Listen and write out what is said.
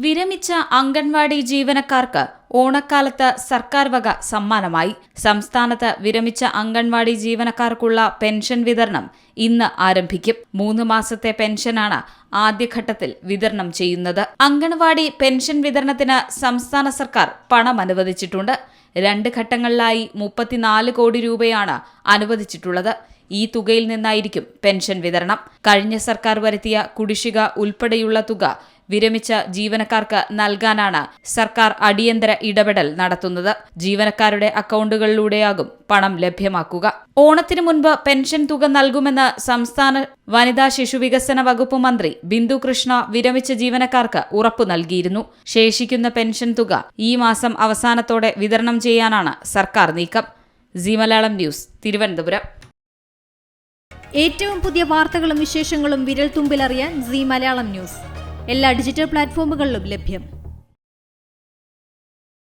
വിരമിച്ച അംഗൻവാടി ജീവനക്കാർക്ക് ഓണക്കാലത്ത് സർക്കാർ വക സമ്മാനമായി. സംസ്ഥാനത്ത് വിരമിച്ച അംഗൻവാടി ജീവനക്കാർക്കുള്ള പെൻഷൻ വിതരണം ഇന്ന് ആരംഭിക്കും. 3 മാസത്തെ പെൻഷനാണ് ആദ്യഘട്ടത്തിൽ വിതരണം ചെയ്യുന്നത്. അംഗൻവാടി പെൻഷൻ വിതരണത്തിന് സംസ്ഥാന സർക്കാർ പണം അനുവദിച്ചിട്ടുണ്ട്. 2 ഘട്ടങ്ങളിലായി 34 കോടി രൂപയാണ് അനുവദിച്ചിട്ടുള്ളത്. ഈ തുകയിൽ നിന്നായിരിക്കും പെൻഷൻ വിതരണം. കഴിഞ്ഞ സർക്കാർ വരുത്തിയ കുടിശ്ശിക ഉൾപ്പെടെയുള്ള തുക വിരമിച്ച ജീവനക്കാർക്ക് നൽകാനാണ് സർക്കാർ അടിയന്തര ഇടപെടൽ നടത്തുന്നത്. ജീവനക്കാരുടെ അക്കൗണ്ടുകളിലൂടെയാകും പണം ലഭ്യമാക്കുക. ഓണത്തിനു മുൻപ് പെൻഷൻ തുക നൽകുമെന്ന് സംസ്ഥാന വനിതാ ശിശുവികസന വകുപ്പ് മന്ത്രി ബിന്ദു കൃഷ്ണ വിരമിച്ച ജീവനക്കാർക്ക് ഉറപ്പു നൽകിയിരുന്നു. ശേഷിക്കുന്ന പെൻഷൻ തുക ഈ മാസം അവസാനത്തോടെ വിതരണം ചെയ്യാനാണ് സർക്കാർ നീക്കം. സീ മലയാളം ന്യൂസ്, തിരുവനന്തപുരം. ഏറ്റവും പുതിയ വാർത്തകളും വിശേഷങ്ങളും വിരൽ തുമ്പിലറിയാൻ സീ മലയാളം ന്യൂസ് എല്ലാ ഡിജിറ്റൽ പ്ലാറ്റ്ഫോമുകളിലും ലഭ്യം.